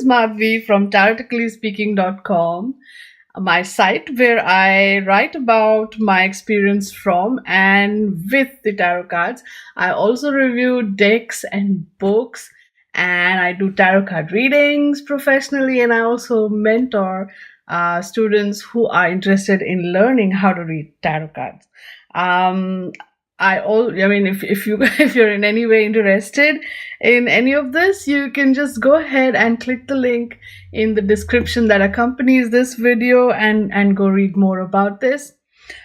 is Madhvi from TaroticallySpeaking.com, my site where I write about my experience from and with the tarot cards. I also review decks and books, and I do tarot card readings professionally, and I also mentor students who are interested in learning how to read tarot cards. Um, I mean, if you if you're in any way interested in any of this, you can just go ahead and click the link in the description that accompanies this video and go read more about this.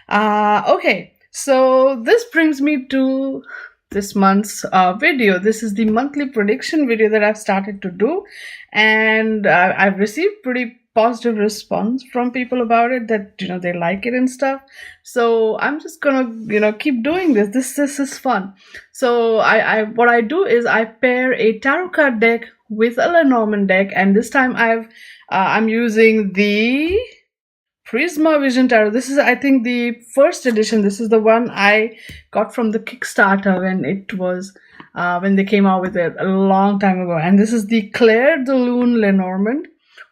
Okay, so this brings me to this month's video. This is the monthly prediction video that I've started to do, and I've received pretty positive response from people about it, that they like it and stuff. So I'm just gonna keep doing this is fun. So I what I do is I pair a tarot card deck with a Lenormand deck, and this time I'm using the Prisma Vision Tarot. This is, I think, the first edition. This is the one I got from the Kickstarter when they came out with it a long time ago. And this is the Claire de Lune Lenormand,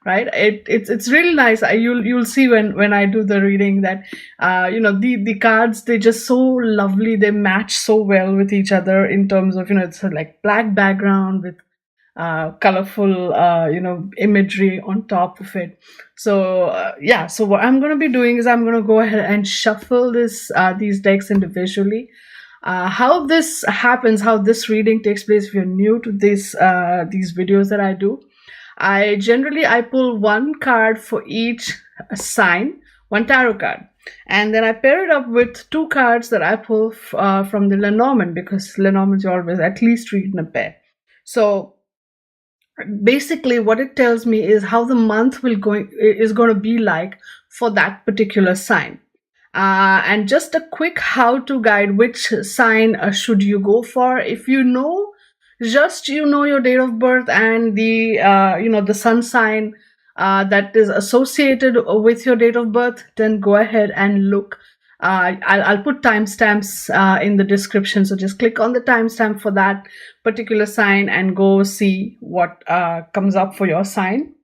right? It's really nice. You'll see when I do the reading that the cards, they just so lovely. They match so well with each other in terms of it's a like black background with colorful imagery on top of it. So yeah, so what I'm going to be doing is I'm going to go ahead and shuffle these decks individually. How this happens, how this reading takes place, if you're new to these videos that I do, I pull one card for each sign, one tarot card, and then I pair it up with two cards that I pull from the Lenormand, because Lenormand you always at least read in a pair. So basically what it tells me is how the month is going to be like for that particular sign. And just a quick how-to guide, which sign should you go for. If you know your date of birth and the sun sign that is associated with your date of birth, then go ahead and look. I'll put timestamps in the description, so just click on the timestamp for that particular sign and go see what comes up for your sign.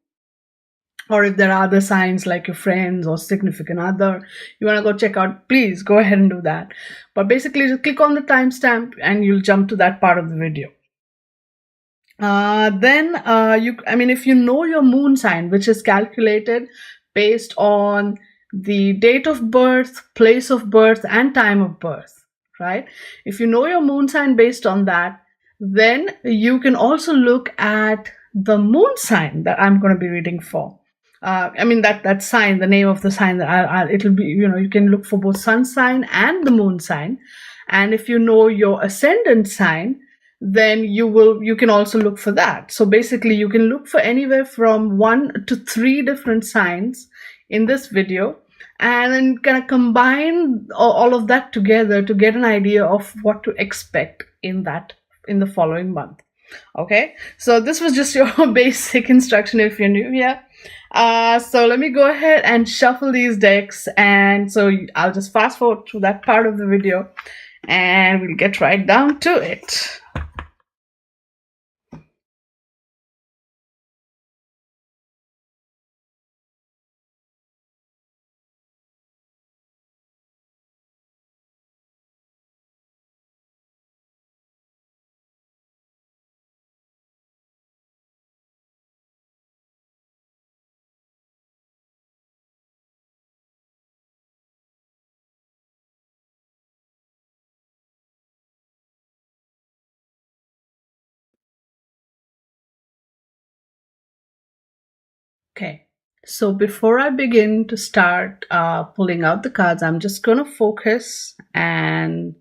Or if there are other signs like your friends or significant other you want to go check out, please go ahead and do that. But basically, just click on the timestamp and you'll jump to that part of the video. If you know your moon sign, which is calculated based on the date of birth, place of birth, and time of birth, right? If you know your moon sign based on that, then you can also look at the moon sign that I'm going to be reading for. That sign, the name of the sign, that it'll be, you can look for both sun sign and the moon sign. And if you know your ascendant sign, then you can also look for that. So basically, you can look for anywhere from 1 to 3 different signs in this video, and then kind of combine all of that together to get an idea of what to expect in the following month. Okay, so this was just your basic instruction if you're new here. So let me go ahead and shuffle these decks, and so I'll just fast forward to that part of the video and we'll get right down to it. Okay, so before I begin to start pulling out the cards, I'm just going to focus and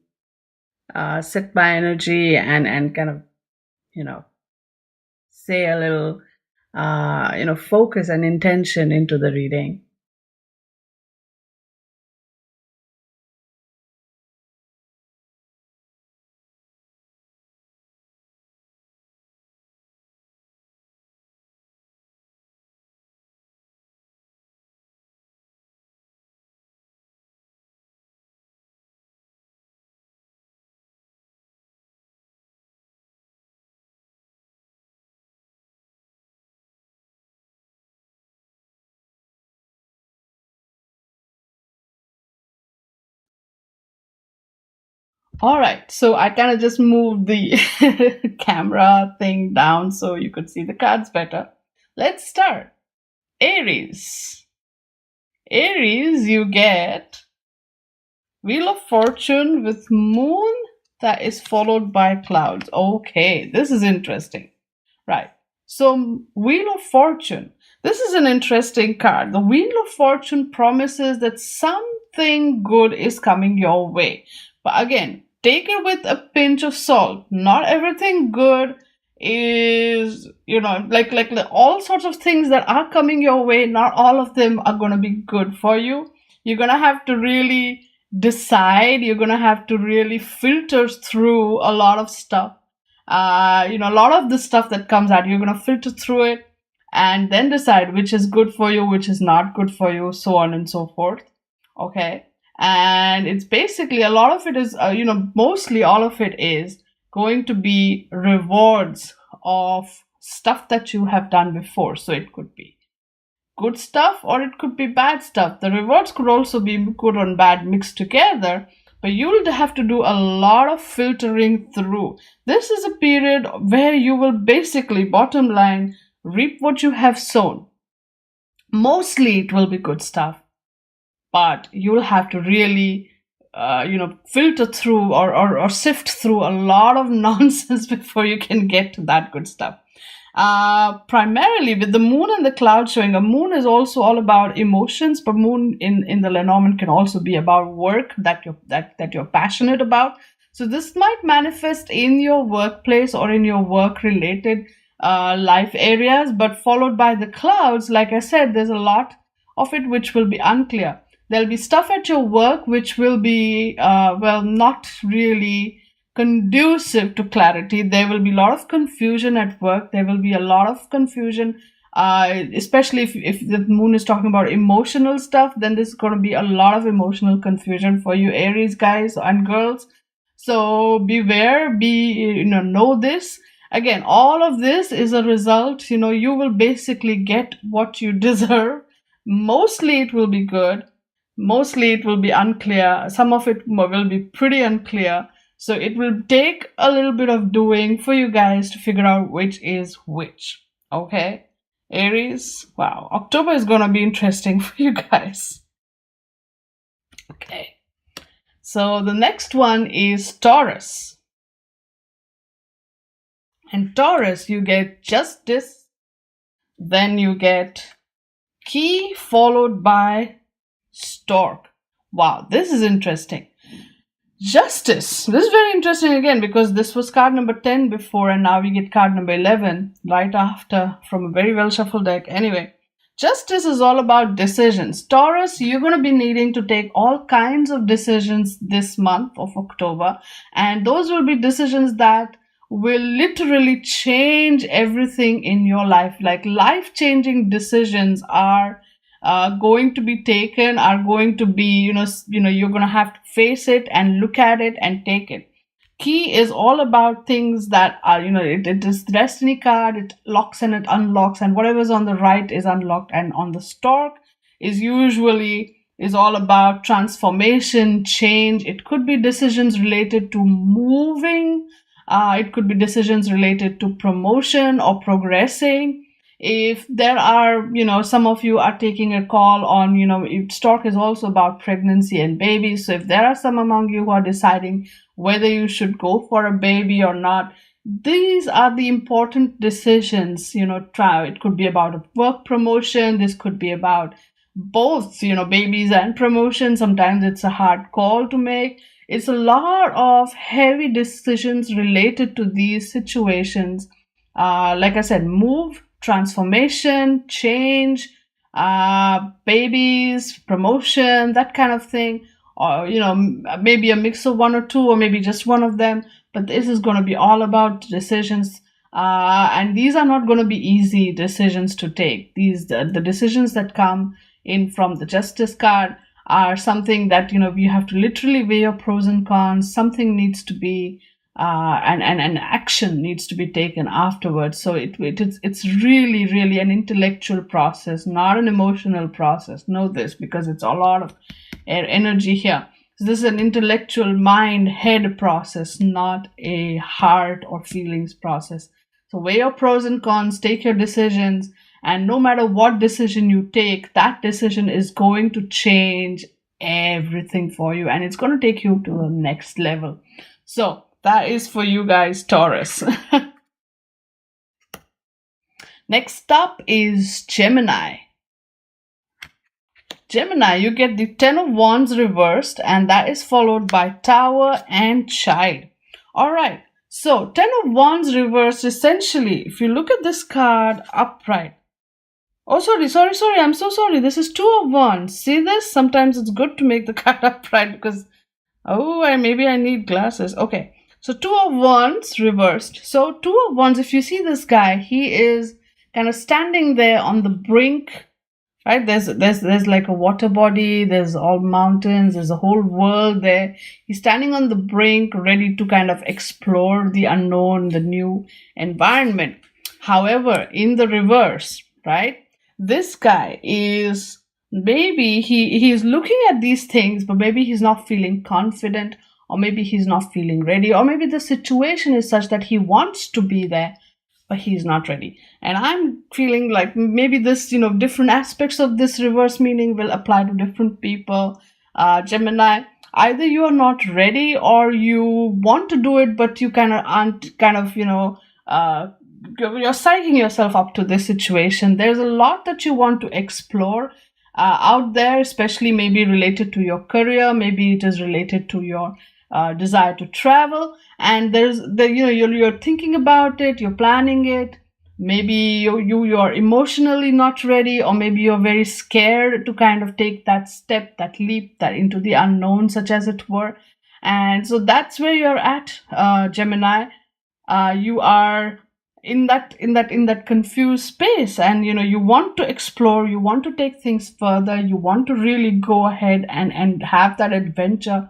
set my energy and kind of, say a little, focus and intention into the reading. All right, so I kind of just moved the camera thing down so you could see the cards better. Let's start. Aries. Aries, you get Wheel of Fortune with Moon that is followed by clouds. Okay, this is interesting. Right. So, Wheel of Fortune. This is an interesting card. The Wheel of Fortune promises that something good is coming your way. But again, take it with a pinch of salt. Not everything good is, like all sorts of things that are coming your way, not all of them are going to be good for you. You're going to have to really decide. You're going to have to really filter through a lot of stuff. A lot of the stuff that comes out, you're going to filter through it and then decide which is good for you, which is not good for you, so on and so forth. Okay. And it's basically a lot of it is, mostly all of it is going to be rewards of stuff that you have done before. So it could be good stuff or it could be bad stuff. The rewards could also be good and bad mixed together, but you'll have to do a lot of filtering through. This is a period where you will basically, bottom line, reap what you have sown. Mostly it will be good stuff, but you'll have to really filter through or sift through a lot of nonsense before you can get to that good stuff. Primarily with the moon and the cloud showing, a moon is also all about emotions, but moon in the Lenormand can also be about work that you're passionate about. So this might manifest in your workplace or in your work related life areas, but followed by the clouds. Like I said, there's a lot of it which will be unclear. There'll be stuff at your work which will be not really conducive to clarity. There will be a lot of confusion at work. There will be a lot of confusion, especially if the moon is talking about emotional stuff, then there's going to be a lot of emotional confusion for you Aries guys and girls. So beware, know this. Again, all of this is a result, you will basically get what you deserve. Mostly it will be good. Mostly it will be unclear. Some of it will be pretty unclear. So it will take a little bit of doing for you guys to figure out which is which. Okay? Aries, wow. October is going to be interesting for you guys. Okay. So the next one is Taurus. And Taurus, you get Justice. Then you get Key followed by Stork. Wow, this is interesting. Justice. This is very interesting again because this was card number 10 before and now we get card number 11 right after from a very well shuffled deck. Anyway, Justice is all about decisions. Taurus, you're going to be needing to take all kinds of decisions this month of October, and those will be decisions that will literally change everything in your life. Like life-changing decisions are going to be taken, are going to be, you're going to have to face it and look at it and take it. Key is all about things that are, it is the destiny card, it locks and it unlocks, and whatever's on the right is unlocked. And on the Stork is all about transformation, change. It could be decisions related to moving. It could be decisions related to promotion or progressing. If there are, some of you are taking a call on, Stork is also about pregnancy and babies. So if there are some among you who are deciding whether you should go for a baby or not, these are the important decisions, it could be about a work promotion. This could be about both, babies and promotion. Sometimes it's a hard call to make. It's a lot of heavy decisions related to these situations. Like I said, move, transformation, change, babies, promotion, that kind of thing. Or, maybe a mix of one or two, or maybe just one of them. But this is going to be all about decisions. And these are not going to be easy decisions to take. The decisions that come in from the Justice card are something that, you have to literally weigh your pros and cons. Something needs to be, and action needs to be taken afterwards. So it's really, really an intellectual process, not an emotional process. Know this, because it's a lot of energy here. So this is an intellectual mind head process, not a heart or feelings process. So weigh your pros and cons, take your decisions, and no matter what decision you take, that decision is going to change everything for you, and it's going to take you to the next level. So that is for you guys, Taurus. Next up is Gemini. Gemini, you get the Ten of Wands reversed, and that is followed by Tower and Child. All right, so Ten of Wands reversed, essentially, if you look at this card upright. Oh, sorry, I'm so sorry. This is Two of Wands. See this? Sometimes it's good to make the card upright because, maybe I need glasses. Okay, so Two of Wands reversed. So Two of Wands, if you see this guy, he is kind of standing there on the brink, right? There's like a water body, there's all mountains, there's a whole world there. He's standing on the brink, ready to kind of explore the unknown, the new environment. However, in the reverse, right, this guy is, maybe he is looking at these things, but maybe he's not feeling confident, or maybe he's not feeling ready, or maybe the situation is such that he wants to be there, but he's not ready. And I'm feeling like maybe this, different aspects of this reverse meaning will apply to different people. Gemini, either you are not ready, or you want to do it, but you kind of aren't, you're psyching yourself up to this situation. There's a lot that you want to explore out there, especially maybe related to your career, maybe it is related to your desire to travel, and you're thinking about it, you're planning it. Maybe you're emotionally not ready, or maybe you're very scared to kind of take that step, that leap, that into the unknown, such as it were. And so that's where you're at, Gemini. You are in that confused space, and you want to explore, you want to take things further, you want to really go ahead and have that adventure,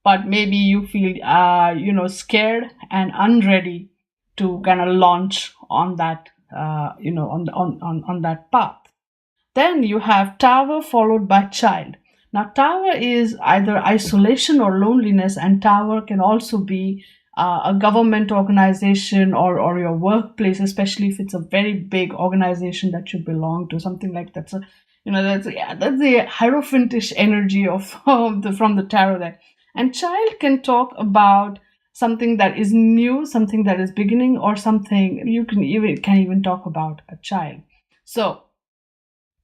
but maybe you feel scared and unready to kind of launch on that on that path. Then you have Tower followed by Child. Now Tower is either isolation or loneliness, and Tower can also be a government organization or your workplace, especially if it's a very big organization that you belong to, something like that. So that's the Hierophant-ish energy of from the tarot there. And Child can talk about something that is new, something that is beginning, or something you can even talk about a child. So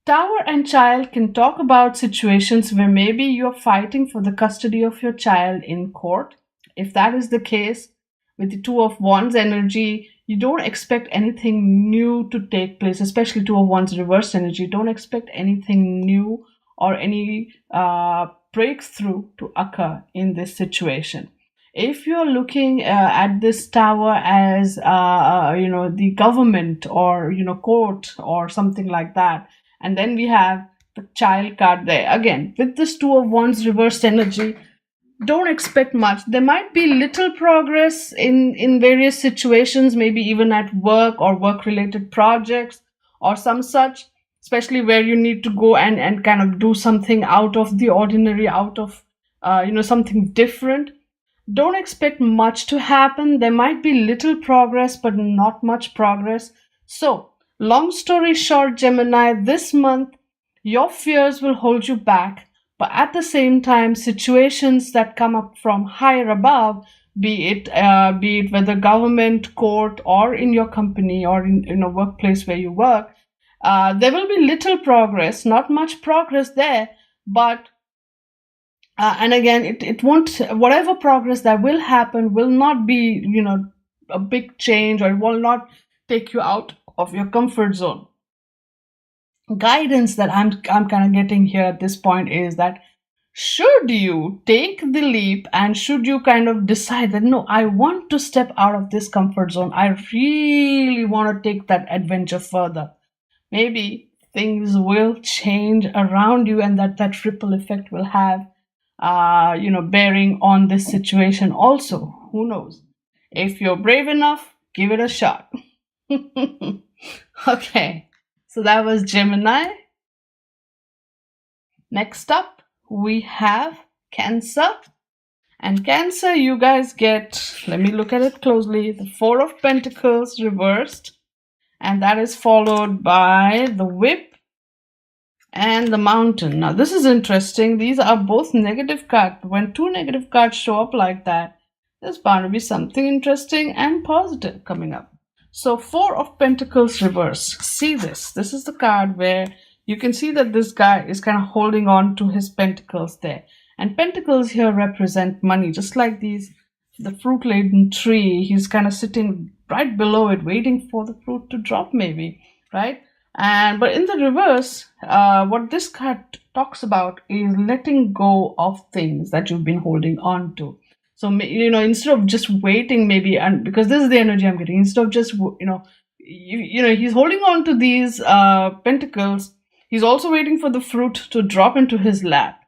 Tower and Child can talk about situations where maybe you're fighting for the custody of your child in court. If that is the case, with the Two of Wands energy, you don't expect anything new to take place, especially Two of Wands reverse energy. Don't expect anything new or any breakthrough to occur in this situation. If you're looking at this Tower as the government or court or something like that, and then we have the Child card there again with this Two of Wands reversed energy, don't expect much. There might be little progress in various situations, maybe even at work or work related projects or some such, especially where you need to go and kind of do something out of the ordinary, out of something different. Don't expect much to happen. There might be little progress, but not much progress. So long story short, Gemini, this month your fears will hold you back. But at the same time, situations that come up from higher above, be it whether government, court, or in your company or in a workplace where you work, there will be little progress, not much progress there. But and again, it won't. Whatever progress that will happen will not be a big change, or it will not take you out of your comfort zone. Guidance that I'm kind of getting here at this point is that should you take the leap, and should you kind of decide that no, I want to step out of this comfort zone, I really want to take that adventure further, maybe things will change around you, and that ripple effect will have bearing on this situation also. Who knows? If you're brave enough, give it a shot. Okay, so that was Gemini. Next up, we have Cancer. And Cancer, you guys get, let me look at it closely, the Four of Pentacles reversed. And that is followed by the Whip and the Mountain. Now, this is interesting. These are both negative cards. When two negative cards show up like that, there's bound to be something interesting and positive coming up. So, Four of Pentacles reverse. See this. This is the card where you can see that this guy is kind of holding on to his pentacles there. And pentacles here represent money, just like the fruit-laden tree. He's kind of sitting right below it, waiting for the fruit to drop, maybe, right? But in the reverse, what this card talks about is letting go of things that you've been holding on to. So, instead of just waiting, maybe, and because this is the energy I'm getting, instead of just, he's holding on to these pentacles, he's also waiting for the fruit to drop into his lap.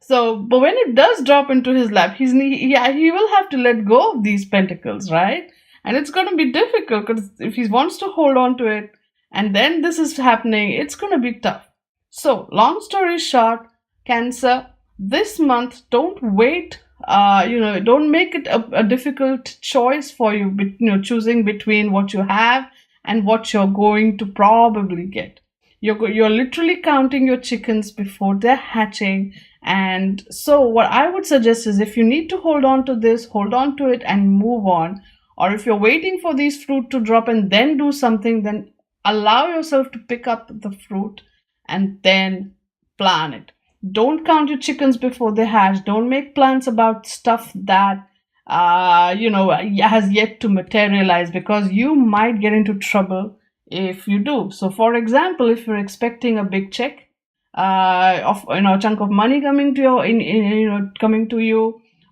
So, but when it does drop into his lap, he will have to let go of these pentacles, right? And it's going to be difficult because if he wants to hold on to it and then this is happening, it's going to be tough. So, long story short, Cancer, this month, don't wait. Don't make it a difficult choice for you, choosing between what you have and what you're going to probably get. You're literally counting your chickens before they're hatching. And so what I would suggest is, if you need to hold on to this, hold on to it and move on. Or if you're waiting for these fruit to drop and then do something, then allow yourself to pick up the fruit and then plan it. Don't count your chickens before they hatch. Don't make plans about stuff that has yet to materialize, because you might get into trouble if you do. So, for example, if you're expecting a big check of a chunk of money coming to you,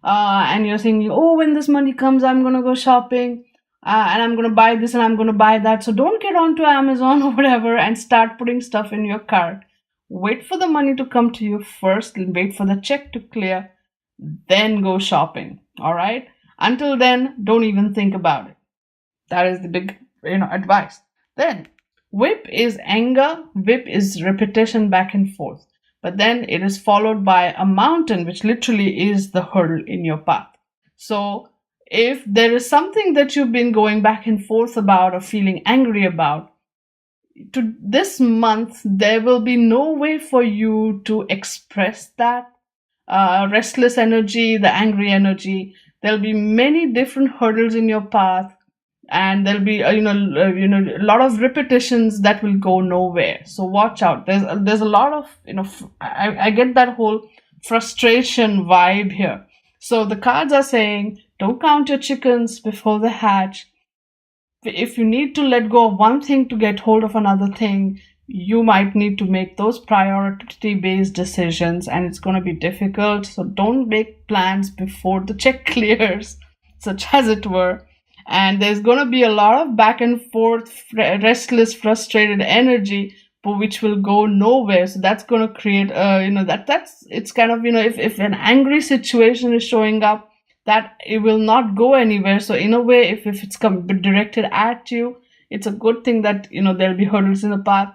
and you're thinking, oh, when this money comes, I'm gonna go shopping, and I'm gonna buy this and I'm gonna buy that. So don't get onto Amazon or whatever and start putting stuff in your cart. Wait for the money to come to you first, and wait for the check to clear, then go shopping. All right. Until then, don't even think about it. That is the big advice. Then, Whip is anger. Whip is repetition back and forth. But then it is followed by a Mountain, which literally is the hurdle in your path. So, if there is something that you've been going back and forth about or feeling angry about, to this month, there will be no way for you to express that restless energy, the angry energy. There'll be many different hurdles in your path. And there'll be a lot of repetitions that will go nowhere. So watch out. There's a lot of I get that whole frustration vibe here. So the cards are saying, don't count your chickens before they hatch. If you need to let go of one thing to get hold of another thing, you might need to make those priority-based decisions, and it's going to be difficult. So don't make plans before the check clears, such as it were. And there's going to be a lot of back and forth, restless, frustrated energy, but which will go nowhere. So that's going to create, it's kind of, if an angry situation is showing up, that it will not go anywhere. So in a way, if it's directed at you, it's a good thing that, there'll be hurdles in the path.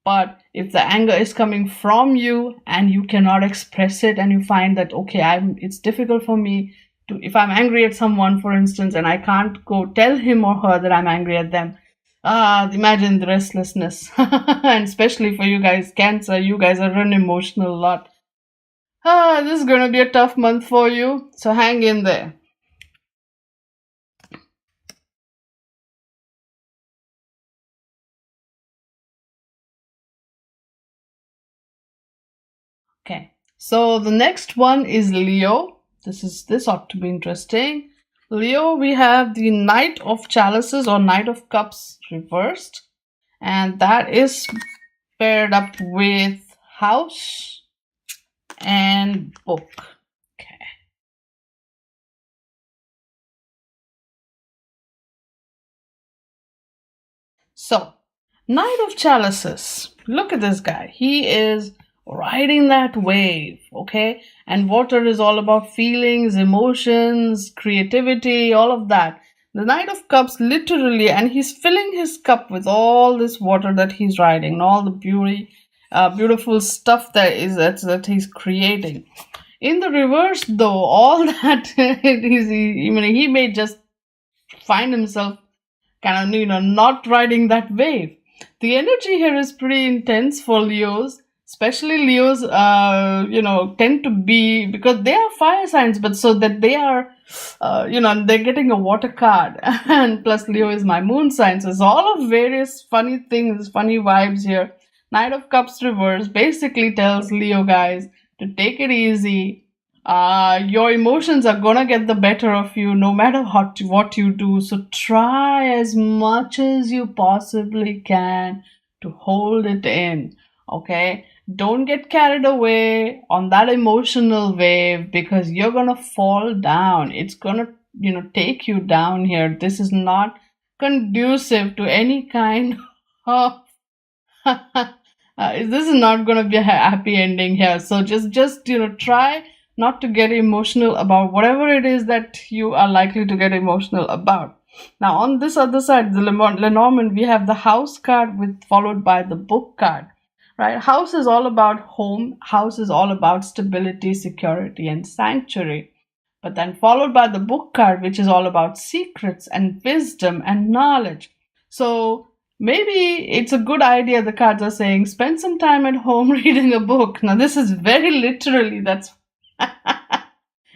But if the anger is coming from you and you cannot express it, and you find that, okay, it's difficult for me, if I'm angry at someone, for instance, and I can't go tell him or her that I'm angry at them, imagine the restlessness. And especially for you guys, Cancer, you guys are an emotional lot. This is going to be a tough month for you, so hang in there. Okay, so the next one is Leo. This ought to be interesting. Leo, we have the Knight of Chalices or Knight of Cups reversed. And that is paired up with House and Book. Okay. So, Knight of Chalices. Look at this guy. He is riding that wave, okay? And water is all about feelings, emotions, creativity, all of that. The Knight of Cups literally, and he's filling his cup with all this water that he's riding, and all the beauty beautiful stuff that he's creating. In the reverse, though, all that he may just find himself kind of not riding that wave. The energy here is pretty intense for Leos, especially Leos. Tend to be, because they are fire signs, but so that they are, they're getting a water card, and plus Leo is my moon sign, so it's all of various funny things, funny vibes here. Knight of Cups reverse basically tells Leo guys to take it easy. Your emotions are gonna get the better of you no matter what you do. So try as much as you possibly can to hold it in. Okay? Don't get carried away on that emotional wave, because you're gonna fall down. It's gonna, take you down here. This is not conducive to any kind of this is not going to be a happy ending here. So just try not to get emotional about whatever it is that you are likely to get emotional about. Now on this other side, the Lenormand, we have the house card followed by the book card. Right? House is all about home. House is all about stability, security, and sanctuary. But then followed by the book card, which is all about secrets and wisdom and knowledge. So maybe it's a good idea, the cards are saying, spend some time at home reading a book. Now this is very literally, that's,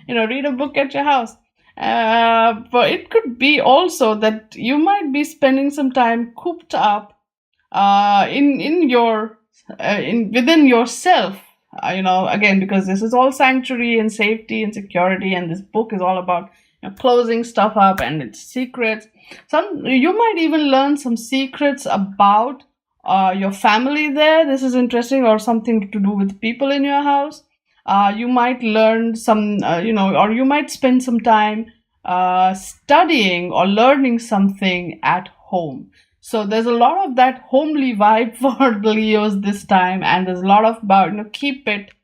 read a book at your house. But it could be also that you might be spending some time cooped up within yourself. Again, because this is all sanctuary and safety and security, and this book is all about closing stuff up and its secrets. You might even learn some secrets about your family there. This is interesting, or something to do with people in your house. You might learn some, or you might spend some time studying or learning something at home. So there's a lot of that homely vibe for the Leos this time, and there's a lot of about, keep it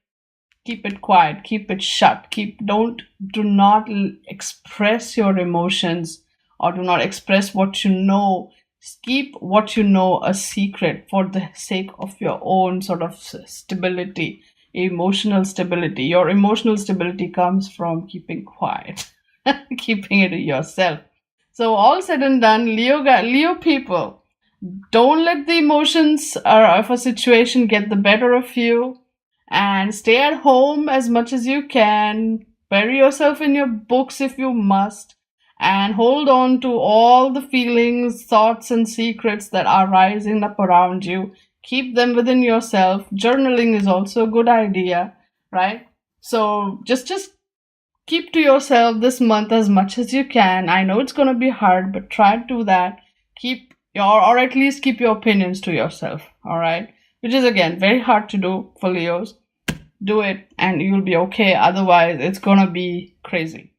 quiet, keep it shut, do not express your emotions, or do not express what you know. Keep what you know a secret for the sake of your own sort of stability, emotional stability. Your emotional stability comes from keeping quiet, keeping it to yourself. So all said and done, Leo people, don't let the emotions of a situation get the better of you, and stay at home as much as you can. Bury yourself in your books if you must, and hold on to all the feelings, thoughts, and secrets that are rising up around you. Keep them within yourself. Journaling is also a good idea, right? So just keep to yourself this month as much as you can. I know it's going to be hard, but try to do that. Or at least keep your opinions to yourself, all right? Which is, again, very hard to do for Leos. Do it and you'll be okay. Otherwise, it's going to be crazy.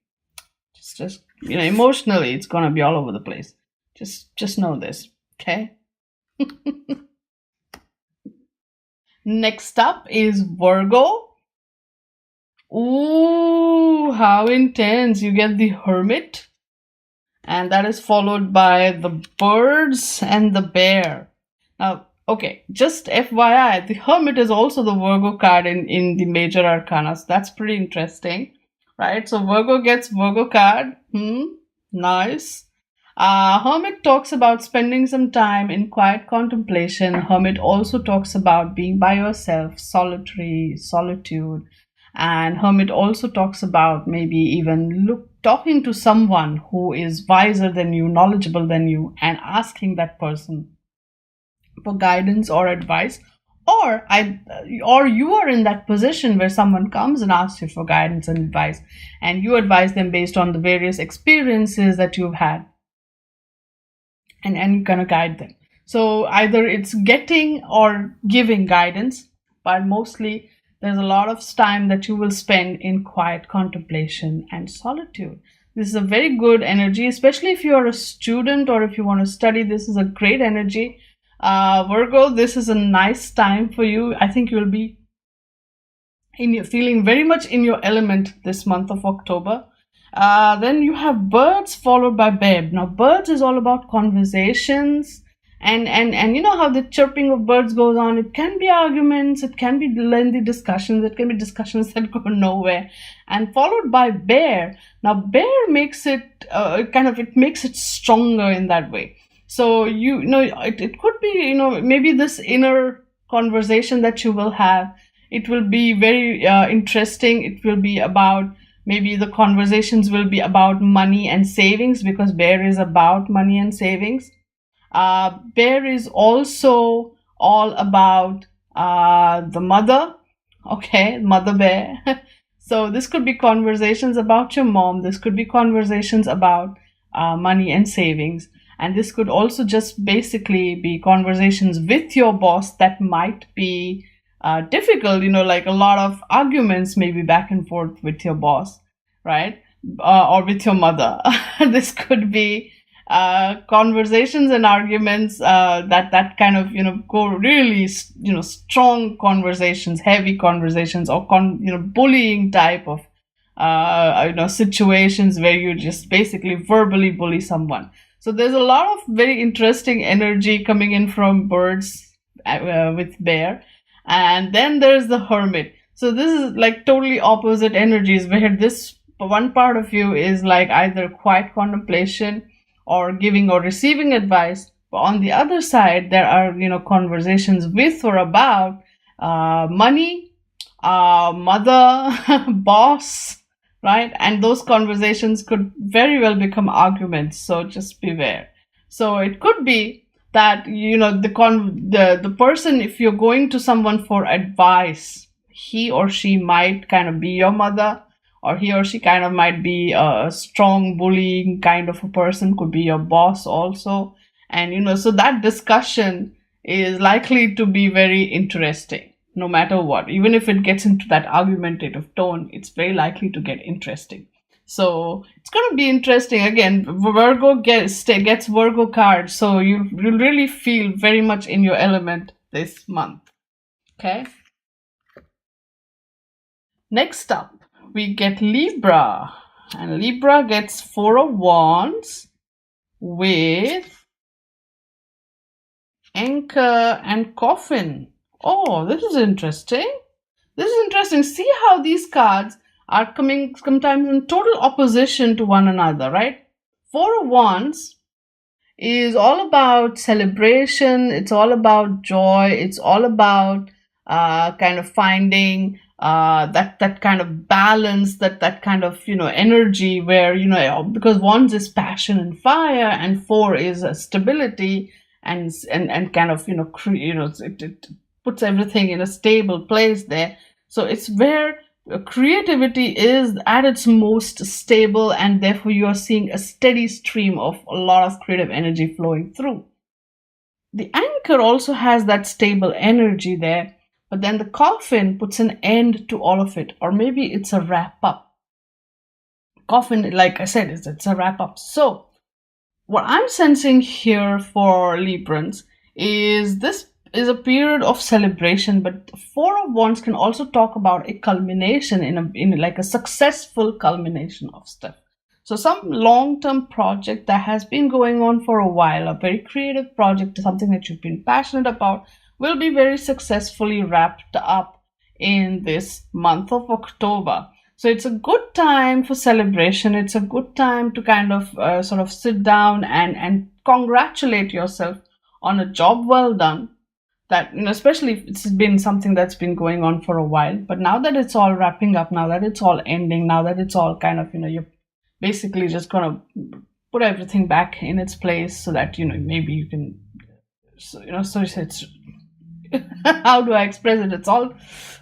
Just emotionally, it's going to be all over the place. Just know this, okay? Next up is Virgo. Ooh, how intense. You get the Hermit, and that is followed by the Birds and the Bear. Now, okay, just FYI, the Hermit is also the Virgo card in the major arcana. So that's pretty interesting, right? So Virgo gets Virgo card. Nice. Hermit talks about spending some time in quiet contemplation. Hermit also talks about being by yourself, solitude. And Hermit also talks about maybe even talking to someone who is wiser than you, knowledgeable than you, and asking that person for guidance or advice. Or you are in that position where someone comes and asks you for guidance and advice, and you advise them based on the various experiences that you've had, and you're gonna guide them. So either it's getting or giving guidance, but mostly there's a lot of time that you will spend in quiet contemplation and solitude. This is a very good energy, especially if you are a student or if you want to study. This is a great energy. Virgo, this is a nice time for you. I think you'll be feeling very much in your element this month of October. Then you have Birds followed by Babe. Now, Birds is all about conversations And you know how the chirping of birds goes on. It can be arguments, it can be lengthy discussions, it can be discussions that go nowhere, and followed by bear. Now bear makes it it makes it stronger in that way. So you know it could be, you know, maybe this inner conversation that you will have, it will be very interesting. It will be about, maybe the conversations will be about money and savings, because bear is about money and savings. Bear is also all about the mother, okay, mother bear. So this could be conversations about your mom. This could be conversations about money and savings. And this could also just basically be conversations with your boss that might be difficult, you know, like a lot of arguments maybe back and forth with your boss, right? Or with your mother. This could be conversations and arguments that kind of, you know, go really, you know, strong conversations, heavy conversations, or bullying type of you know, situations where you just basically verbally bully someone. So there's a lot of very interesting energy coming in from birds with bear. And then there's the hermit. So this is like totally opposite energies, where this one part of you is like either quiet contemplation or giving or receiving advice. But on the other side, there are, you know, conversations with or about money, mother, boss, right? And those conversations could very well become arguments. So just beware. So it could be that, you know, the person, if you're going to someone for advice, he or she might kind of be your mother, or he or she kind of might be a strong bullying kind of a person, could be your boss also. And, you know, so that discussion is likely to be very interesting, no matter what. Even if it gets into that argumentative tone, it's very likely to get interesting. So it's going to be interesting. Again, Virgo gets Virgo cards, so you'll really feel very much in your element this month. Okay. Next up, we get Libra, and Libra gets Four of Wands with Anchor and Coffin. Oh, this is interesting. This is interesting. See how these cards are coming sometimes in total opposition to one another, right? Four of Wands is all about celebration. It's all about joy. It's all about kind of finding that kind of balance, that kind of, you know, energy where, you know, because Wands is passion and fire, and Four is stability and kind of, you know, it puts everything in a stable place there. So it's where creativity is at its most stable, and therefore you are seeing a steady stream of a lot of creative energy flowing through. The Anchor also has that stable energy there, but then the Coffin puts an end to all of it, or maybe it's a wrap up. Coffin, like I said, it's a wrap up. So what I'm sensing here for Librans is this is a period of celebration, but Four of Wands can also talk about a culmination in like a successful culmination of stuff. So some long-term project that has been going on for a while, a very creative project, something that you've been passionate about, will be very successfully wrapped up in this month of October. So it's a good time for celebration. It's a good time to kind of sort of sit down and congratulate yourself on a job well done. That, you know, especially if it's been something that's been going on for a while, but now that it's all wrapping up, now that it's all ending, now that it's all kind of, you know, you're basically just gonna put everything back in its place so that, you know, maybe you can, so, you know, so it's how do I express it? It's all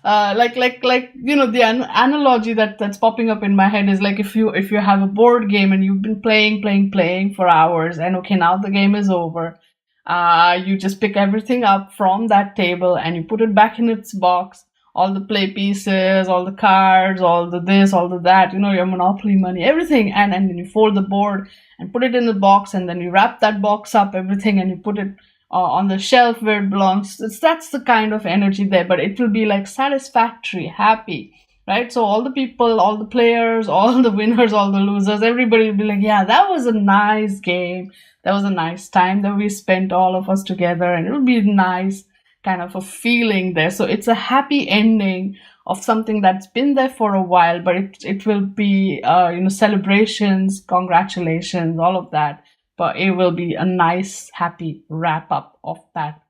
like you know, the analogy that's popping up in my head is like if you have a board game and you've been playing for hours, and okay, now the game is over. You just pick everything up from that table and you put it back in its box. All the play pieces, all the cards, all the this, all the that, you know, your Monopoly money, everything. And then you fold the board and put it in the box, and then you wrap that box up, everything, and you put it on the shelf where it belongs. That's the kind of energy there, but it will be like satisfactory, happy. right? So all the people, all the players, all the winners, all the losers, everybody will be like, yeah, that was a nice game. That was a nice time that we spent all of us together, and it'll be nice kind of a feeling there. So it's a happy ending of something that's been there for a while, but it will be, celebrations, congratulations, all of that. But it will be a nice, happy wrap up of that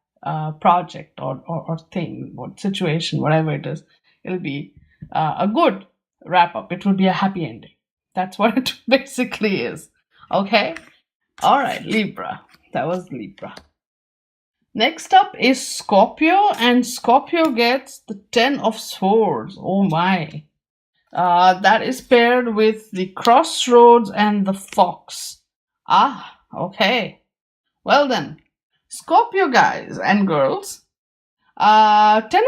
project or thing, or situation, whatever it is. It'll be a good wrap up. It will be a happy ending. That's what it basically is. Okay? All right, Libra. That was Libra. Next up is Scorpio, and Scorpio gets the 10 of Swords. Oh my. That is paired with the Crossroads and the Fox. Ah, okay. Well then, Scorpio guys and girls, 10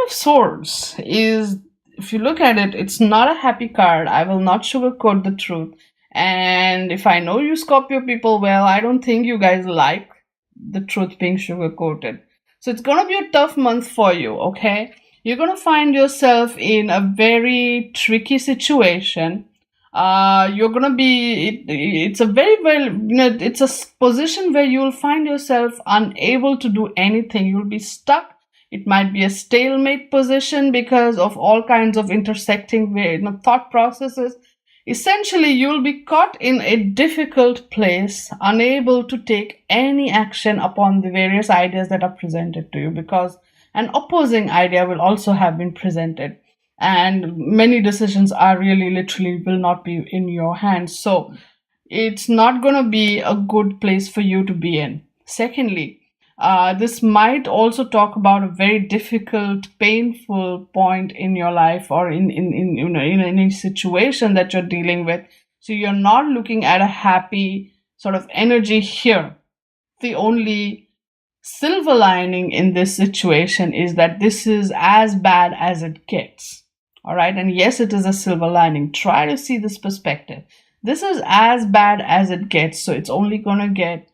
of Swords is, if you look at it, it's not a happy card. I will not sugarcoat the truth. And if I know you Scorpio people well, I don't think you guys like the truth being sugarcoated. So it's going to be a tough month for you, okay? You're going to find yourself in a very tricky situation. You're going to be, it's a very, very, it's a position where you'll find yourself unable to do anything. You'll be stuck. It might be a stalemate position because of all kinds of intersecting thought processes. Essentially, you'll be caught in a difficult place, unable to take any action upon the various ideas that are presented to you, because an opposing idea will also have been presented. And many decisions are really literally will not be in your hands. So it's not going to be a good place for you to be in. Secondly, this might also talk about a very difficult, painful point in your life, or in any situation that you're dealing with. So you're not looking at a happy sort of energy here. The only silver lining in this situation is that this is as bad as it gets. All right. And yes, it is a silver lining. Try to see this perspective. This is as bad as it gets. So it's only going to get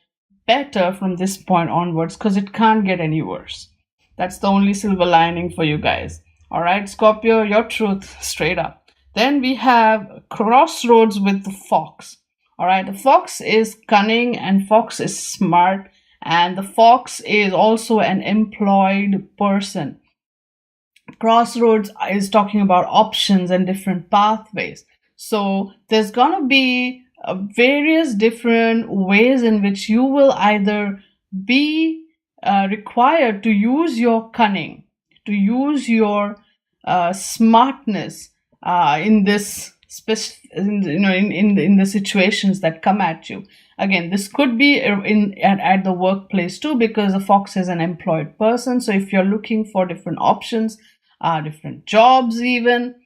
better from this point onwards, because it can't get any worse. That's the only silver lining for you guys. All right, Scorpio, your truth straight up. Then we have Crossroads with the Fox. All right, the Fox is cunning and Fox is smart, and the Fox is also an employed person. Crossroads is talking about options and different pathways. So there's gonna be various different ways in which you will either be required to use your cunning, to use your smartness in this in the situations that come at you. Again, this could be at the workplace too, because the Fox is an employed person. So if you're looking for different options, different jobs even,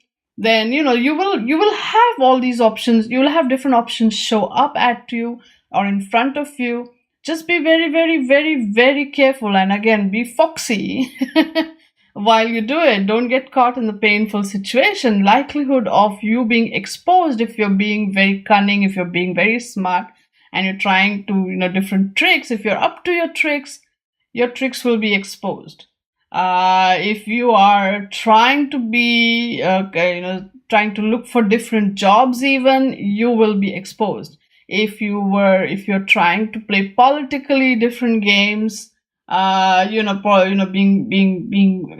then you will have all these options. You will have different options show up at you or in front of you. Just be very, very, very, very careful, and again, be foxy while you do it. Don't get caught in the painful situation. Likelihood of you being exposed, if you're being very cunning, if you're being very smart, and you're trying to different tricks, if you're up to your tricks will be exposed. If you are trying to be, trying to look for different jobs, even, you will be exposed. If you're trying to play politically different games, being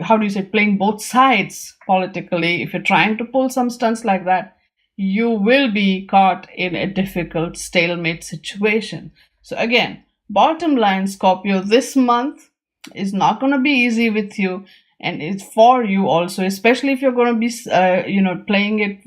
how do you say, playing both sides politically, if you're trying to pull some stunts like that, you will be caught in a difficult stalemate situation. So again, bottom line, Scorpio, this month is not going to be easy with you, and it's for you also, especially if you're going to be playing it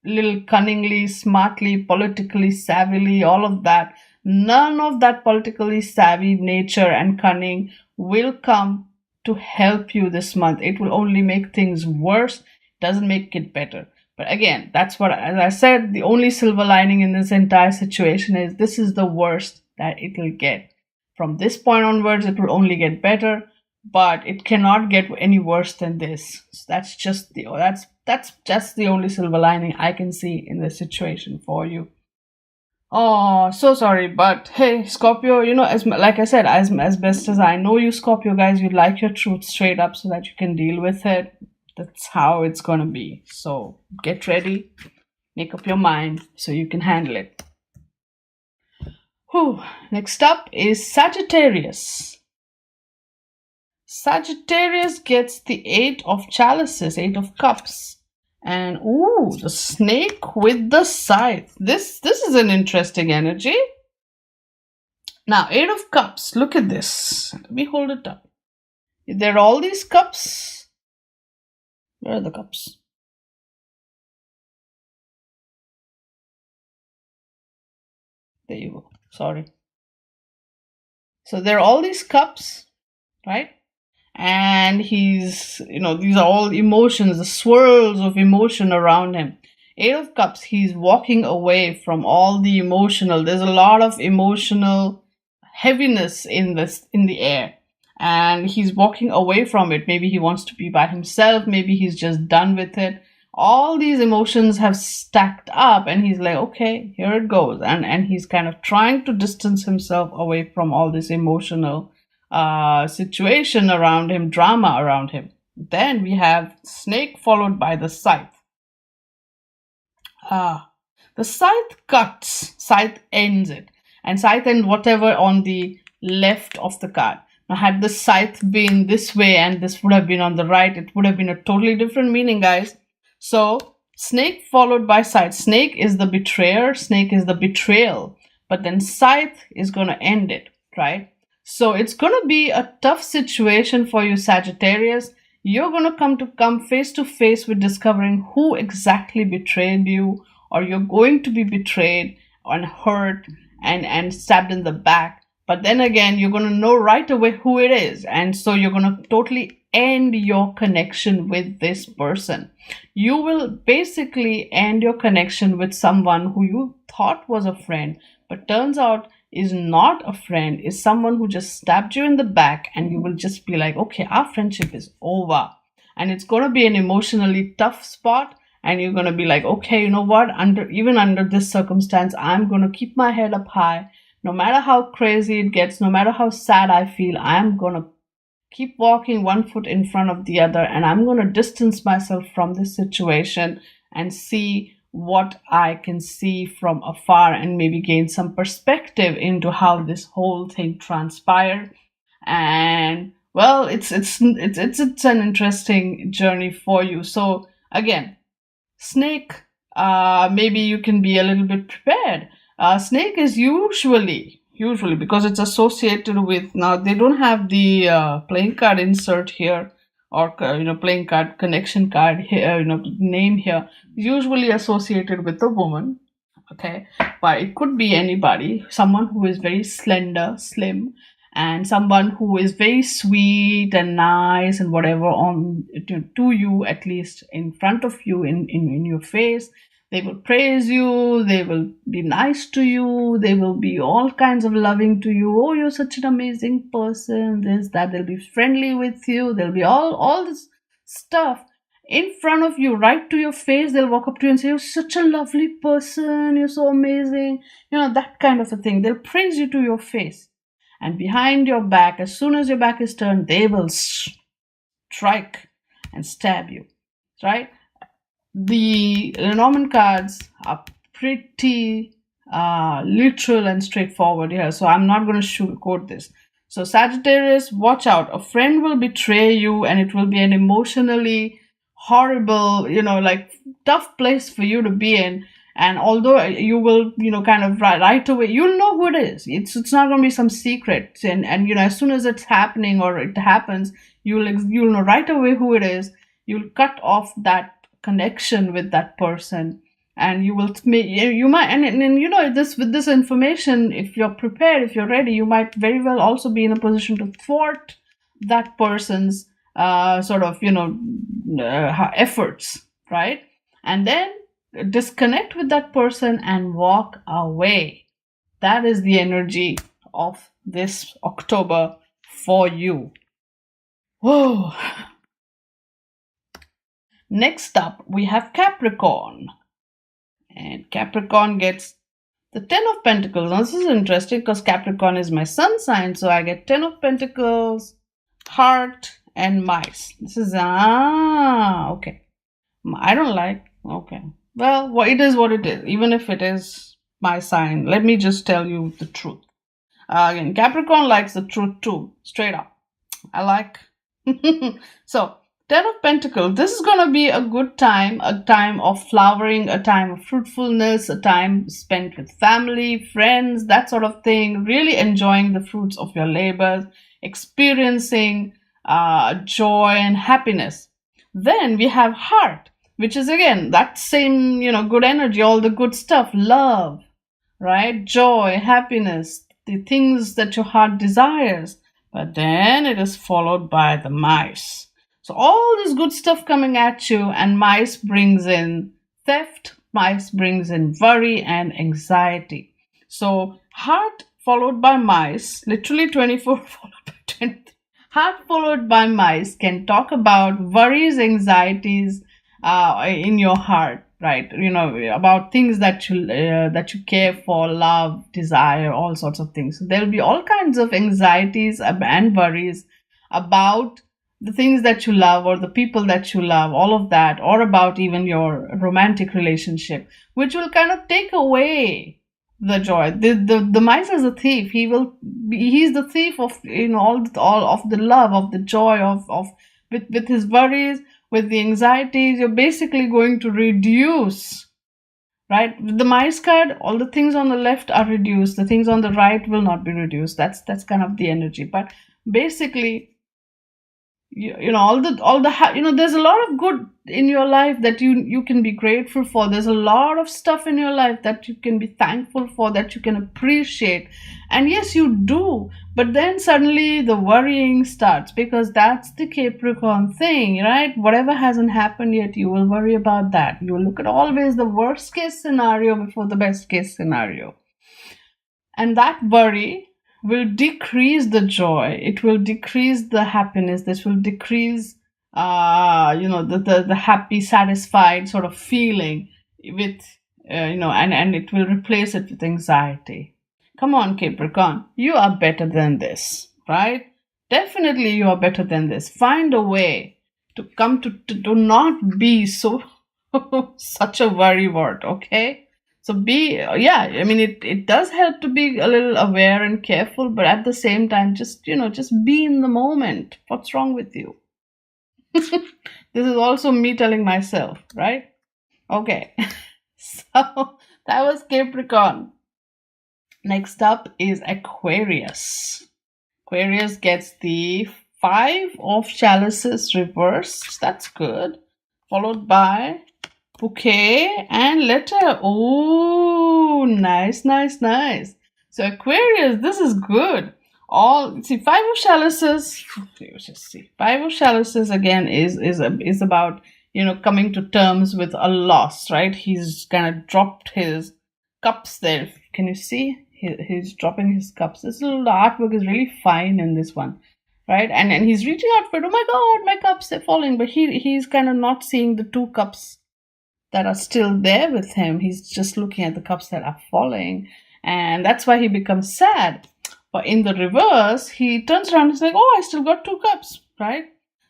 little cunningly, smartly, politically savvily, all of that. None of that politically savvy nature and cunning will come to help you this month. It will only make things worse. It doesn't make it better. But again, that's what, as I said, the only silver lining in this entire situation is this is the worst that it will get. From this point onwards, it will only get better, but it cannot get any worse than this. So that's just the only silver lining I can see in this situation for you. Oh, so sorry, but hey, Scorpio, like I said, as best as I know you, Scorpio guys, you like your truth straight up so that you can deal with it. That's how it's going to be. So get ready, make up your mind so you can handle it. Whew. Next up is Sagittarius. Sagittarius gets the 8 of chalices, 8 of cups. And ooh, the snake with the scythe. This is an interesting energy. Now, 8 of cups, look at this. Let me hold it up. There are all these cups. Where are the cups? There you go. Sorry. So there are all these cups, right? And he's, these are all emotions, the swirls of emotion around him. 8 of cups, he's walking away from all the emotional. There's a lot of emotional heaviness in the air. And he's walking away from it. Maybe he wants to be by himself. Maybe he's just done with it. All these emotions have stacked up and he's like, okay, here it goes. And he's kind of trying to distance himself away from all this emotional situation around him, drama around him. Then we have snake followed by the scythe. The scythe cuts, scythe ends it. And scythe ends whatever on the left of the card. Now, had the scythe been this way and this would have been on the right, it would have been a totally different meaning, guys. So, snake followed by scythe. Snake is the betrayer, snake is the betrayal. But then scythe is going to end it, right? So, it's going to be a tough situation for you, Sagittarius. You're going to come face to face with discovering who exactly betrayed you, or you're going to be betrayed and hurt and stabbed in the back. But then again, you're going to know right away who it is. And so you're going to totally end your connection with this person. You will basically end your connection with someone who you thought was a friend, but turns out is not a friend, is someone who just stabbed you in the back, and you will just be like, okay, our friendship is over. And it's going to be an emotionally tough spot. And you're going to be like, okay, you know what? Even under this circumstance, I'm going to keep my head up high. No matter how crazy it gets, no matter how sad I feel, I'm going to keep walking one foot in front of the other. And I'm going to distance myself from this situation and see what I can see from afar and maybe gain some perspective into how this whole thing transpired. And well, it's an interesting journey for you. So again, snake, maybe you can be a little bit prepared. Snake is usually because it's associated with, now they don't have the playing card insert here, or playing card connection card here, name here, usually associated with a woman. Okay, but it could be anybody, someone who is very slender, slim, and someone who is very sweet and nice and whatever to you, at least in front of you, in your face. They will praise you, they will be nice to you, they will be all kinds of loving to you. Oh, you're such an amazing person, this, that. They'll be friendly with you, they'll be all this stuff in front of you, right to your face. They'll walk up to you and say, you're such a lovely person, you're so amazing, that kind of a thing. They'll praise you to your face. And behind your back, as soon as your back is turned, they will strike and stab you, right? The Lenormand cards are pretty literal and straightforward here, so I'm not going to sugarcoat this. So Sagittarius, watch out. A friend will betray you, and it will be an emotionally horrible, tough place for you to be in. And although you will, kind of right away, you'll know who it is. It's not going to be some secret. And as soon as it's happening or it happens, you'll know right away who it is. You'll cut off that connection with that person, and you might, and this, with this information, if you're prepared, if you're ready, you might very well also be in a position to thwart that person's efforts, right? And then disconnect with that person and walk away. That is the energy of this October for you. Whoa. Next up, we have Capricorn. And Capricorn gets the 10 of Pentacles. Now, this is interesting because Capricorn is my sun sign. So I get 10 of Pentacles, heart, and mice. This is, okay. I don't like, okay. Well, it is what it is. Even if it is my sign, let me just tell you the truth. Again, Capricorn likes the truth too, straight up. I like. So, Ten of Pentacles, this is going to be a good time, a time of flowering, a time of fruitfulness, a time spent with family, friends, that sort of thing, really enjoying the fruits of your labors, experiencing joy and happiness. Then we have Heart, which is again that same, good energy, all the good stuff, love, right? Joy, happiness, the things that your heart desires. But then it is followed by the mice. So all this good stuff coming at you, and mice brings in theft, mice brings in worry and anxiety. So Heart followed by mice, literally 24 followed by 23. Heart followed by mice can talk about worries, anxieties in your heart, right? About things that you care for, love, desire, all sorts of things. So there'll be all kinds of anxieties and worries about the things that you love or the people that you love, all of that, or about even your romantic relationship, which will kind of take away the joy. The mice is a thief. He's the thief of all of the love, of the joy, of with his worries, with the anxieties. You're basically going to reduce, right? With the mice card, all the things on the left are reduced. The things on the right will not be reduced. That's kind of the energy. But basically, there's a lot of good in your life that you can be grateful for. There's a lot of stuff in your life that you can be thankful for, that you can appreciate. And yes, you do. But then suddenly the worrying starts, because that's the Capricorn thing, right? Whatever hasn't happened yet, you will worry about that. You will look at always the worst case scenario before the best case scenario. And that worry will decrease the joy. It will decrease the happiness. This will decrease, the happy, satisfied sort of feeling with, and it will replace it with anxiety. Come on, Capricorn, you are better than this, right? Definitely you are better than this. Find a way to come to not be so such a worrywart, okay? So it does help to be a little aware and careful, but at the same time, just be in the moment. What's wrong with you? This is also me telling myself, right? Okay. So that was Capricorn. Next up is Aquarius. Aquarius gets the 5 of Chalices reversed. That's good. Followed by Bouquet and Letter. Oh, nice. So Aquarius, this is good. 5 of Chalices. Let's just see. 5 of Chalices again is about coming to terms with a loss, right? He's kind of dropped his cups there. Can you see? He's dropping his cups. This little artwork is really fine in this one, right? And he's reaching out for it. Oh my God, my cups, they're falling. But he's kind of not seeing the 2 cups that are still there with him. He's just looking at the cups that are falling, and that's why he becomes sad. But in the reverse, he turns around and is like, oh, I still got 2 cups, right?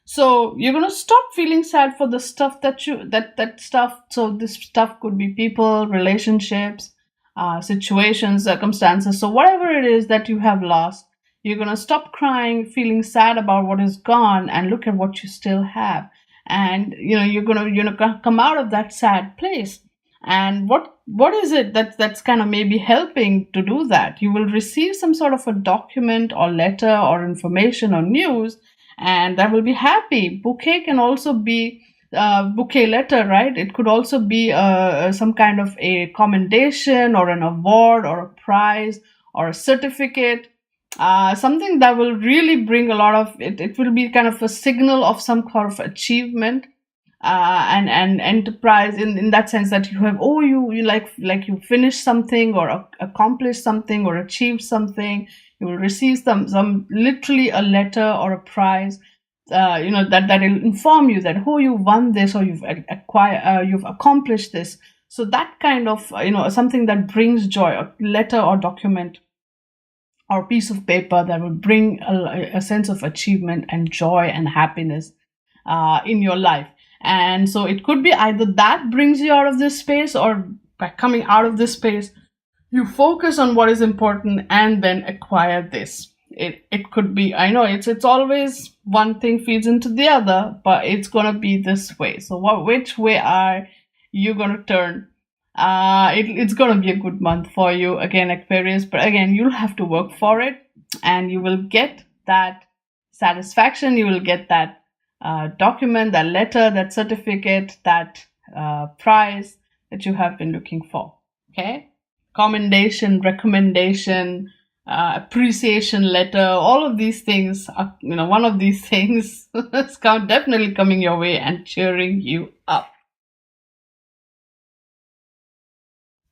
So you're going to stop feeling sad for the stuff that stuff. So this stuff could be people, relationships, situations, circumstances. So whatever it is that you have lost, you're going to stop crying, feeling sad about what is gone, and look at what you still have. And you're gonna come out of that sad place. And what is it that's kind of maybe helping to do that? You will receive some sort of a document or letter or information or news, and that will be happy. Bouquet can also be bouquet letter, right? It could also be some kind of a commendation or an award or a prize or a certificate. Something that will really bring a lot of it. It will be kind of a signal of some kind of achievement and enterprise in that sense, that you have, you like you finished something or accomplished something or achieved something. You will receive some literally a letter or a prize, that will inform you that you won this, or you've accomplished this. So that kind of something that brings joy, a letter or document or piece of paper that will bring a sense of achievement and joy and happiness in your life. And so it could be either that brings you out of this space, or by coming out of this space, you focus on what is important and then acquire this. It could be, I know it's always one thing feeds into the other, but it's gonna be this way. So which way are you gonna turn? It's gonna be a good month for you, again, Aquarius, but again, you'll have to work for it, and you will get that satisfaction, you will get that document, that letter, that certificate, that prize that you have been looking for. Okay, commendation, recommendation, appreciation letter, all of these things are, one of these things is definitely coming your way and cheering you up.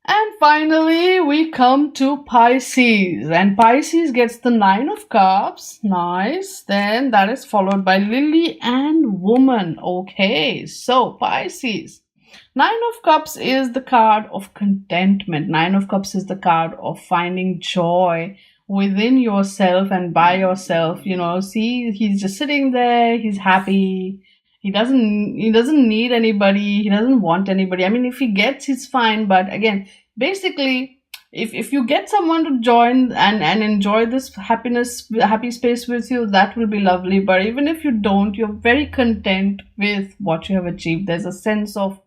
And finally, we come to Pisces, and Pisces gets the 9 of Cups. Nice. Then that is followed by Lily and Woman. Okay, so Pisces. 9 of Cups is the card of contentment. 9 of Cups is the card of finding joy within yourself and by yourself. See, he's just sitting there, he's happy. He doesn't need anybody. He doesn't want anybody. I mean, if he gets, he's fine. But again, basically, if you get someone to join and enjoy this happy space with you, that will be lovely. But even if you don't, you're very content with what you have achieved. There's a sense of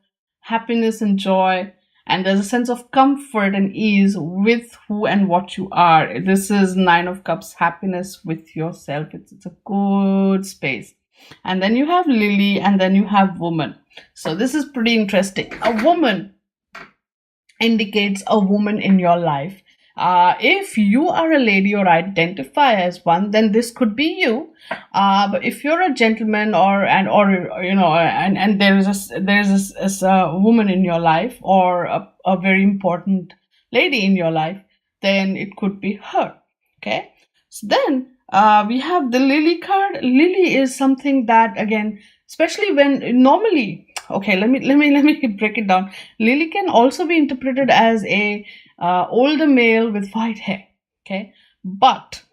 happiness and joy, and there's a sense of comfort and ease with who and what you are. This is 9 of Cups, happiness with yourself. It's a good space. And then you have Lily, and then you have Woman. So this is pretty interesting. A woman indicates a woman in your life. If you are a lady or identify as one, then this could be you. But if you're a gentleman and there is a woman in your life, or a very important lady in your life, then it could be her. Okay. So then we have the Lily card. Lily is something that, again, especially when normally, okay, let me break it down. Lily can also be interpreted as a older male with white hair. Okay, but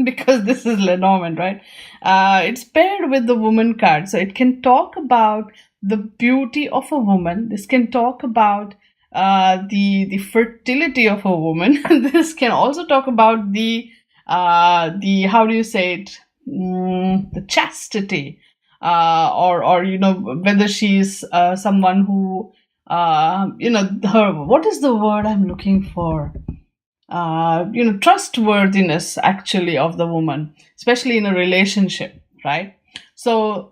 because this is Lenormand, right? It's paired with the Woman card, so it can talk about the beauty of a woman. This can talk about the fertility of a woman. This can also talk about the how do you say it, the chastity, or whether she's someone who her, what is the word I'm looking for, trustworthiness actually of the woman, especially in a relationship, right? So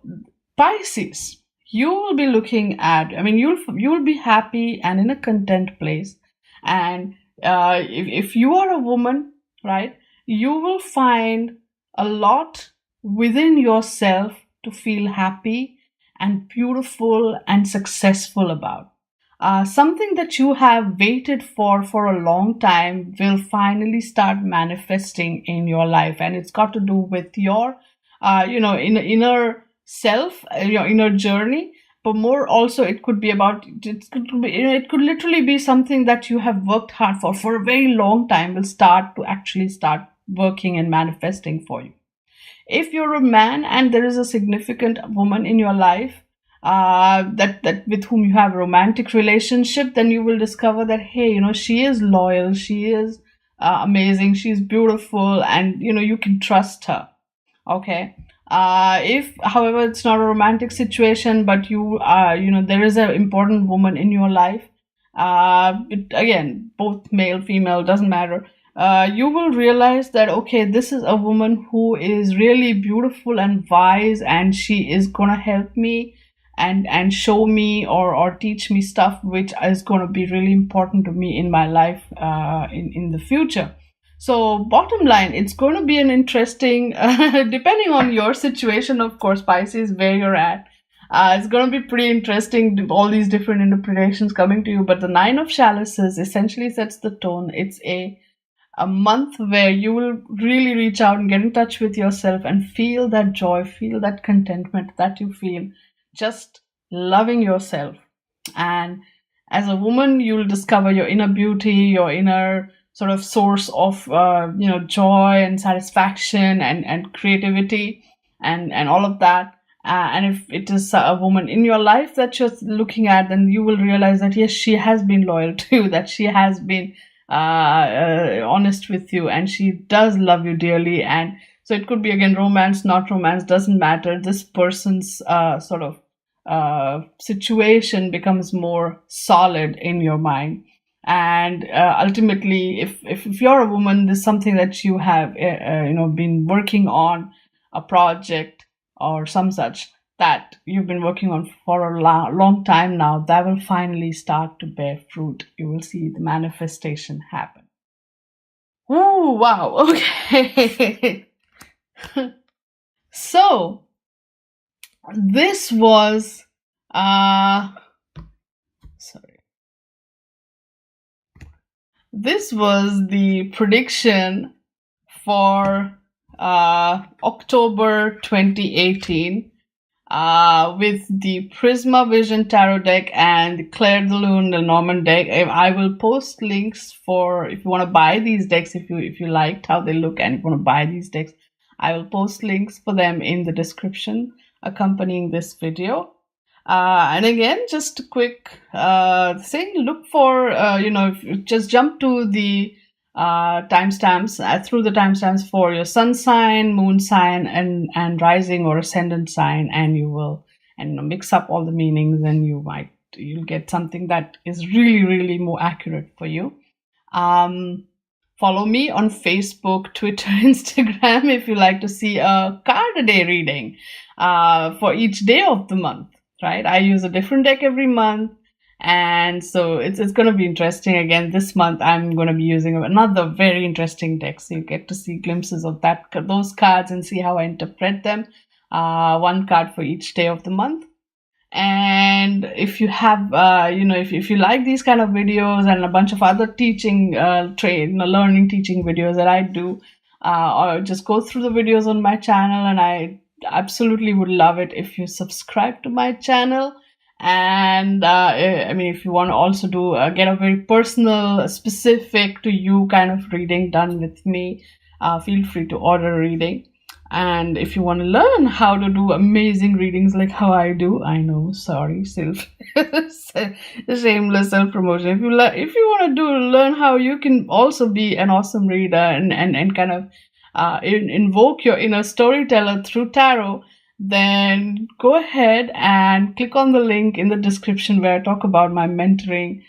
Pisces, you will be looking at, I mean, you'll be happy and in a content place, and if you are a woman, right, you will find a lot within yourself to feel happy and beautiful and successful about. Something that you have waited for a long time will finally start manifesting in your life, and it's got to do with your inner self, your inner journey. But more also, it could be about, it could literally be something that you have worked hard for a very long time will start working and manifesting for you. If you're a man and there is a significant woman in your life that with whom you have a romantic relationship, then you will discover that, hey, she is loyal, she is amazing, she's beautiful, and you can trust her. Okay. If, however, it's not a romantic situation, but there is an important woman in your life, again, both male, female, doesn't matter. You will realize that, okay, this is a woman who is really beautiful and wise, and she is gonna help me and show me or teach me stuff which is gonna be really important to me in my life in the future. So bottom line, it's going to be an interesting, depending on your situation, of course, Pisces, where you're at, it's going to be pretty interesting, all these different interpretations coming to you. But the 9 of Chalices essentially sets the tone. It's a month where you will really reach out and get in touch with yourself and feel that joy, feel that contentment that you feel just loving yourself. And as a woman, you'll discover your inner beauty, your inner sort of source of joy and satisfaction and creativity and all of that. And if it is a woman in your life that you're looking at, then you will realize that yes, she has been loyal to you, that she has been honest with you, and she does love you dearly. And so it could be, again, romance, not romance, doesn't matter. This person's sort of situation becomes more solid in your mind. And ultimately, if you're a woman, there's something that you have been working on, a project or some such that you've been working on for a long time now, that will finally start to bear fruit. You will see the manifestation happen. Oh, wow. Okay. So this was this was the prediction for October 2018 with the Prisma Vision Tarot deck and the Claire de Lune Lenormand deck. I will post links for, if you want to buy these decks, if you liked how they look and you want to buy these decks, I will post links for them in the description accompanying this video. And again, just a quick thing, look for, just jump to the timestamps, through the timestamps for your sun sign, moon sign, and rising or ascendant sign, and you will mix up all the meanings, and you'll get something that is really, really more accurate for you. Follow me on Facebook, Twitter, Instagram if you like to see a card a day reading for each day of the month, right? I use a different deck every month, and so it's going to be interesting. Again, this month I'm going to be using another very interesting deck, so you get to see glimpses of those cards and see how I interpret them. One card for each day of the month. And if you have, if you like these kind of videos and a bunch of other teaching, learning teaching videos that I do, or just go through the videos on my channel, and I absolutely would love it if you subscribe to my channel. And if you want to also get a very personal, specific to you kind of reading done with me, feel free to order a reading. And if you want to learn how to do amazing readings like how I do, I know, sorry, shameless self-promotion. If you want to learn how you can also be an awesome reader and kind of invoke your inner storyteller through tarot, then go ahead and click on the link in the description where I talk about my mentoring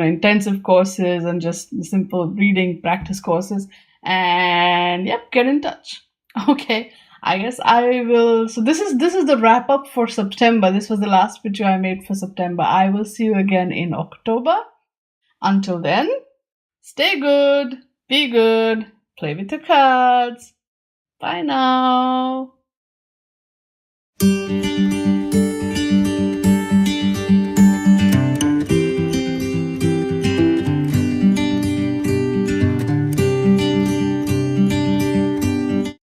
intensive courses and just simple reading practice courses. And yep, get in touch. Okay, I guess I will. So this is the wrap up for September. This was the last video I made for September. I will see you again in October. Until then, stay good, be good, play with your cards. Bye now.